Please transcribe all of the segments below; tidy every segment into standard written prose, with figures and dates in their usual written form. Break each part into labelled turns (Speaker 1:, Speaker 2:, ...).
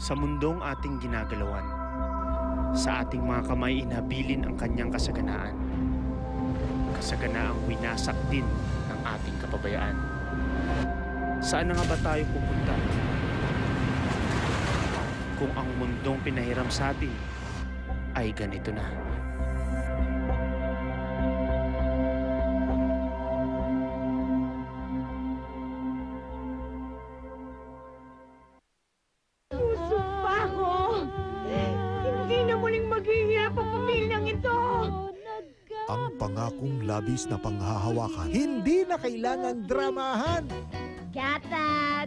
Speaker 1: Sa mundong ating ginagalawan, sa ating mga kamay inhabilin ang kanyang kasaganaan. Kasaganaang winasak din ng ating kapabayaan. Saan na nga ba tayo pupunta? Kung ang mundong pinahiram sa atin ay ganito na.
Speaker 2: Ang pangakong labis na panghahawakan, hindi na kailangan dramahan.
Speaker 3: Got that!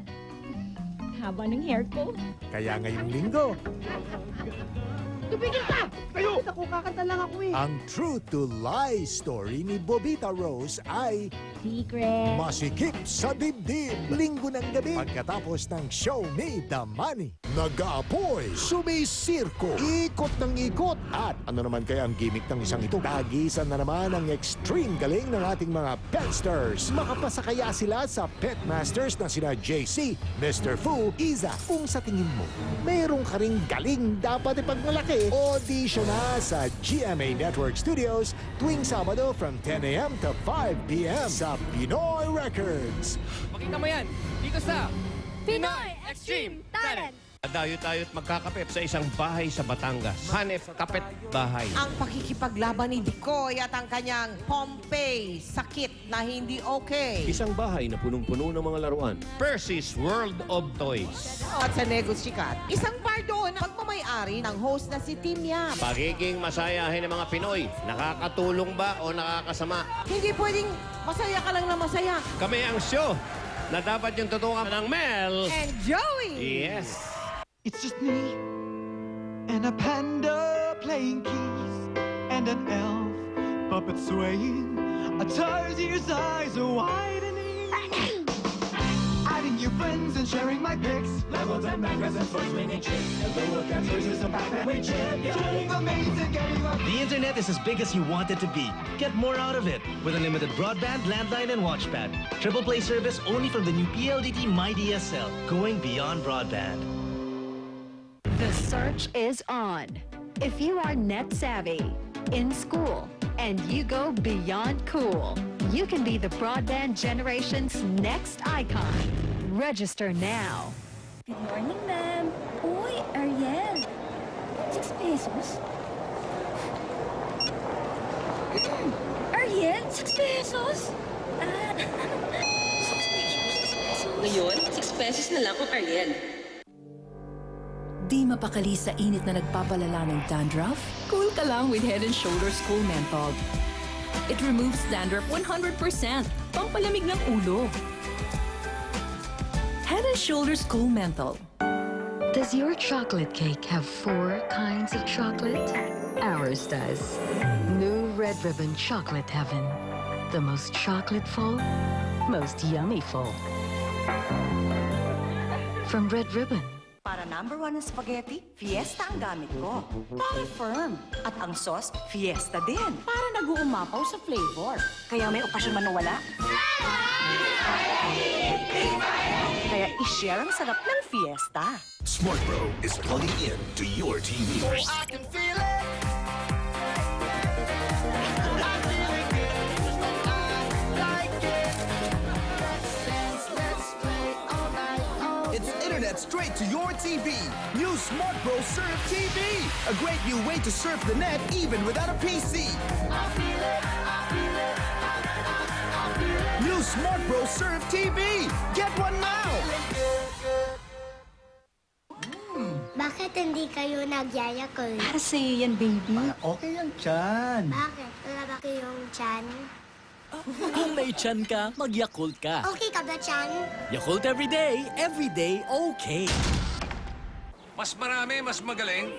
Speaker 3: Haba ng hair ko.
Speaker 2: Kaya ngayong linggo,
Speaker 4: Tumigil ka! Kayo! Naku, kakanta lang ako eh.
Speaker 2: ang True to Lie story ni Bobita Rose ay
Speaker 3: Secret.
Speaker 2: masikip sa dibdib. Linggo ng gabi pagkatapos ng Show Me the Money. Nag-aapoy, sumisirko, ikot ng ikot. At ano naman kaya ang gimmick ng isang ito? Tagisan na naman ang extreme galing ng ating mga petsters. Makapasa kaya sila sa Pet Masters na sina JC, Mr. Fu, Iza. Kung sa tingin mo, mayroong ka ring galing dapat ipagmalaki, audition na sa GMA Network Studios tuwing Sabado from 10 a.m. to 5 p.m. sa Pinoy Records.
Speaker 5: Makita mo yan, dito sa
Speaker 3: Pinoy Extreme Talent!
Speaker 6: Dayo tayo't magkakapit sa isang bahay sa Batangas. Hanef Kapit Bahay.
Speaker 7: Ang pakikipaglaban ni Dicoy at ang kanyang Pompey, sakit na hindi okay.
Speaker 6: Isang bahay na punong-puno ng mga laruan. Percy's World of Toys.
Speaker 7: At sa Negos Chicat, isang bar doon ang pagmamayari ng host na si Tim Yap.
Speaker 6: Pagiging masayahin ng mga Pinoy, nakakatulong ba o nakakasama?
Speaker 7: Hindi pwedeng masaya ka lang na masaya.
Speaker 6: Kami ang show na dapat yung tutukan ng Mel.
Speaker 7: And Joey!
Speaker 6: Yes.
Speaker 8: It's just me and a panda playing keys and an elf puppet swaying. A Tarzan's eyes are widening. Adding new friends and sharing my pics. Levels and magazines for swinging chicks. And little captures is a Pac-Man we chip. Doing amazing, getting up.
Speaker 9: The internet is as big as you want it to be. Get more out of it with unlimited broadband, landline, and watchpad. Triple play service only from the new PLDT MyDSL, going beyond broadband.
Speaker 10: The search is on. If you are net savvy, in school, and you go beyond cool, you can be the broadband generation's next icon. Register now.
Speaker 3: Good morning, ma'am. Uy, Ariel. 6 pesos? Ariel, 6 pesos? 6 pesos.
Speaker 11: Ngayon, 6 pesos na lang kung Ariel.
Speaker 12: Di mapakali sa init na nagpapalala ng dandruff? Cool ka lang with Head & Shoulders Cool Menthol. It removes dandruff 100%. Pampalamig ng ulo. Head & Shoulders Cool Menthol.
Speaker 13: Does your chocolate cake have 4 kinds of chocolate? Ours does. New Red Ribbon Chocolate Heaven. The most chocolate-full, most yummy-full. From Red Ribbon.
Speaker 11: Para number 1 ng spaghetti, Fiesta ang gamit ko. Para firm. At ang sauce, Fiesta din. Para nag-uumapaw sa flavor. Kaya may okasyon man nawala. Kaya i-share ang sarap ng Fiesta.
Speaker 14: Smart Bro is plugging in to your TV.
Speaker 8: I can feel it.
Speaker 5: It's internet straight to your TV. New Smart Bro Surf TV. A great new way to surf the net even without a PC. New Smart Bro Surf TV. Get one now.
Speaker 3: Bakit hindi kayo nagyayakol?
Speaker 11: Para sa'yo yan, baby.
Speaker 8: Okay yan, Chan.
Speaker 3: Bakit? Wala ba kayong tiyan?
Speaker 9: Kung may tiyan ka, mag-Yakult ka.
Speaker 3: Okay ka ba, tiyan?
Speaker 9: Yakult every day, okay.
Speaker 14: Mas marami, mas magaling.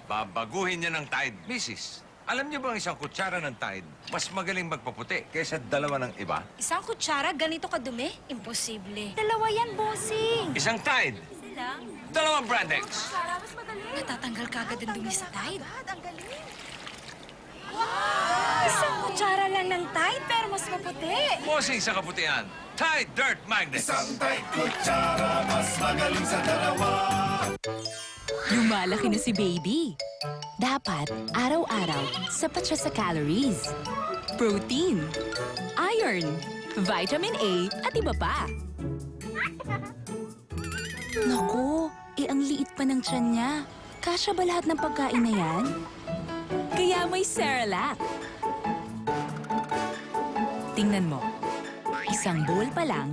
Speaker 14: Babaguhin niya ng Tide, Mrs. Alam niyo bang isang kutsara ng Tide, mas magaling magpaputi kaysa dalawa ng iba?
Speaker 3: Isang kutsara, ganito kadumi? Imposible. Dalawa yan, bossing.
Speaker 14: Isang Tide, dalawang Brandex.
Speaker 3: Natatanggal kagad ang dumi sa Tide. Isang kutsara lang ng Tide, pero mas maputi.
Speaker 14: Bossing sa kaputian, Tide Dirt Magnet.
Speaker 8: Isang Tide kutsara, mas magaling sa dalawa.
Speaker 12: Lumalaki na si baby. Dapat, araw-araw, sapat siya sa calories. Protein, iron, vitamin A, at iba pa. Naku, ang liit pa ng tiyan niya. Kasya ba lahat ng pagkain na yan? Kaya may Cerelac. Tingnan mo, isang bowl pa lang,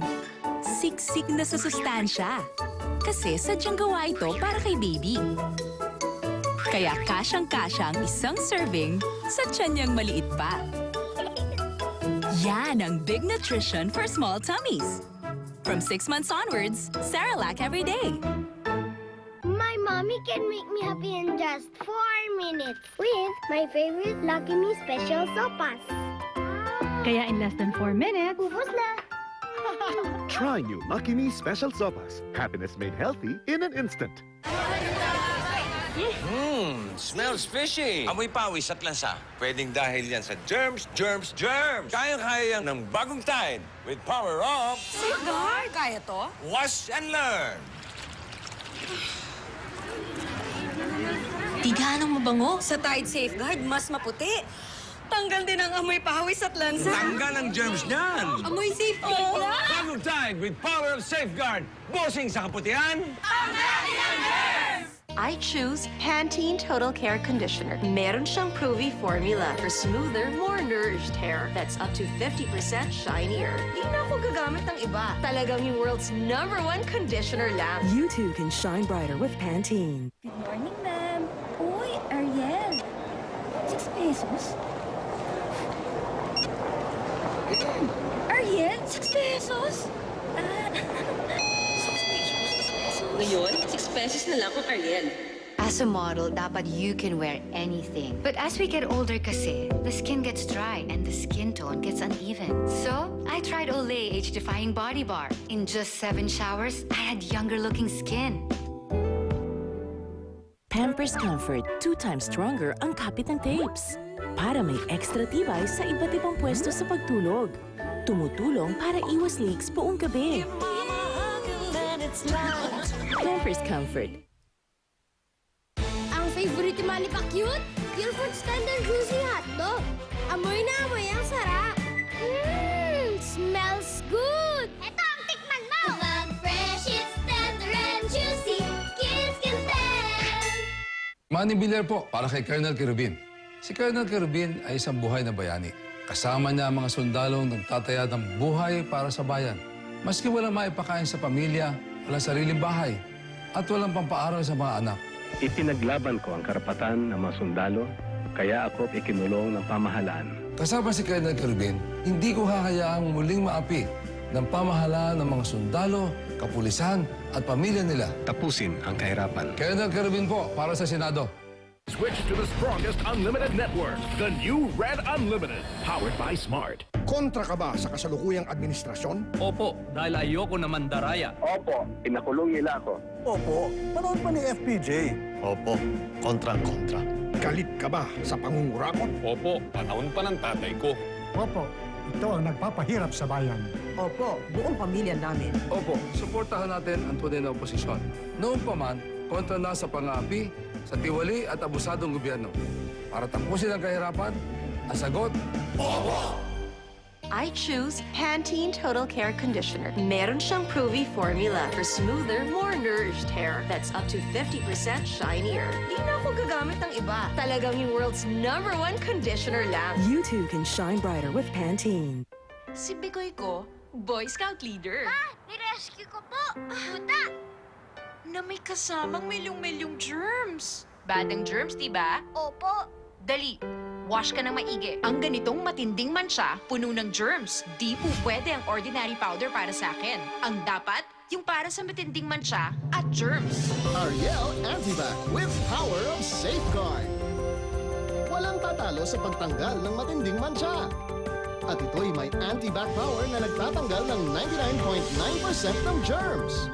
Speaker 12: siksik na sa sustansya. Kasi sadyang gawa ito para kay baby. Kaya kasyang-kasya ang isang serving sa tiyan niyang maliit pa. Yan ang big nutrition for small tummies. From 6 months onwards, Cerelac every day.
Speaker 15: My mommy can make me happy in just 4 minutes with my favorite Lucky Me Special Sopas.
Speaker 16: Kaya in less than 4 minutes,
Speaker 15: Ubus na!
Speaker 17: Try new Lucky Me Special Sopas. Happiness made healthy in an instant.
Speaker 14: Smells fishy. Amoy pawis at lansa. Pwedeng dahil yan sa germs, germs, germs. Kayang-kaya yan ng bagong Tide with power of...
Speaker 11: Safeguard! Kaya to?
Speaker 14: Wash and learn.
Speaker 11: Di ganong mabango. Sa Tide Safeguard, mas maputi. Tanggal din ang amoy pawis at lansa.
Speaker 14: Tanggal ang germs niyan.
Speaker 11: Amoy Safeguard na!
Speaker 14: Bagong Tide with power of safeguard. Bossing sa kaputihan.
Speaker 18: I choose Pantene Total Care Conditioner. Meron siyang Provy formula for smoother, more nourished hair that's up to 50% shinier. Di na ako gagamit ng iba. Talagang yung world's #1 conditioner lang.
Speaker 19: You too can shine brighter with Pantene.
Speaker 3: Good morning, ma'am. Uy, Ariel. 6 pesos? Ariel, 6 pesos? 6 pesos, 6 pesos.
Speaker 18: Ngayon, 6 pesos na lang kung Ariel.
Speaker 20: As a model, dapat you can wear anything. But as we get older kasi, the skin gets dry and the skin tone gets uneven. So, I tried Olay Age-Defying Body Bar. In just 7 showers, I had younger-looking skin.
Speaker 21: Pampers Comfort, 2 times stronger ang kapit ng tapes. Para may extra tibay sa iba't ibang pwesto sa pagtulog. Tumutulong para iwas leaks buong gabi. Pampers Comfort.
Speaker 15: Ang favorite ni Manny Pacquiao, Guilford Standard Juicy Hotdog. Amoy na amoy ang sarap. Smells good! Ito ang tikman mo! Kapag fresh, it's tender and juicy. Kids can tell.
Speaker 22: Manny Villar po, para kay Colonel Quirubin. Si Colonel Quirubin ay isang buhay na bayani. Kasama niya ang mga sundalong nagtataya ng buhay para sa bayan. Maski walang maipakain sa pamilya, walang sariling bahay, at walang pampaaral sa mga anak.
Speaker 23: Ipinaglaban ko ang karapatan ng mga sundalo, kaya ako ikinulong ng pamahalaan.
Speaker 22: Kasama si Colonel Quirubin, hindi ko hahayaang muling maapi ng pamahalaan ng mga sundalo, kapulisan, at pamilya nila.
Speaker 23: Tapusin ang kahirapan.
Speaker 22: Colonel Quirubin po, para sa Senado.
Speaker 17: Switch to the strongest unlimited network, the new Red Unlimited, powered by Smart.
Speaker 24: Kontra ka ba sa kasalukuyang administrasyon?
Speaker 25: Opo, dahil ayoko na mandaraya.
Speaker 23: Opo, pinakulong nila ako.
Speaker 24: Opo, panood pa ni FPJ.
Speaker 26: Opo, kontra.
Speaker 24: Galit ka ba sa pangungurakot?
Speaker 25: Opo, panahon pa ng tatay ko.
Speaker 27: Opo, ito ang nagpapahirap sa bayan.
Speaker 28: Opo, buong pamilya namin.
Speaker 22: Opo, suportahan natin ang tunay na oposisyon. Noon pa man, kontra na sa pang-aapi, sa tiwali at abusadong gobyerno. Para tapusin ang kahirapan, ang sagot, Opo!
Speaker 18: I choose Pantene Total Care Conditioner. Meron siyang Provy formula for smoother, more nourished hair that's up to 50% shinier. Di na ako gagamit ng iba. Talagang yung world's #1 conditioner lang.
Speaker 19: You too can shine brighter with Pantene.
Speaker 18: Si Bikoy ko, Boy Scout leader.
Speaker 15: Pa, nirescue ko po. Buta.
Speaker 11: Na may kasamang milyong-milyong germs. Bad ang germs, diba?
Speaker 15: Opo.
Speaker 11: Dali, wash ka ng maigi. Ang ganitong matinding mancha, puno ng germs. Di po pwede ang ordinary powder para sa akin. Ang dapat, yung para sa matinding mancha at germs.
Speaker 2: Ariel Antibac with power of safeguard. Walang tatalo sa pagtanggal ng matinding mancha. At ito'y may anti-back power na nagtatanggal ng 99.9% ng germs.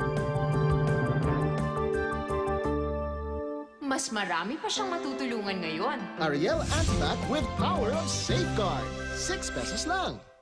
Speaker 11: Mas marami pa siyang matutulungan ngayon.
Speaker 2: Ariel Antibac with power of safeguard. 6 pesos lang.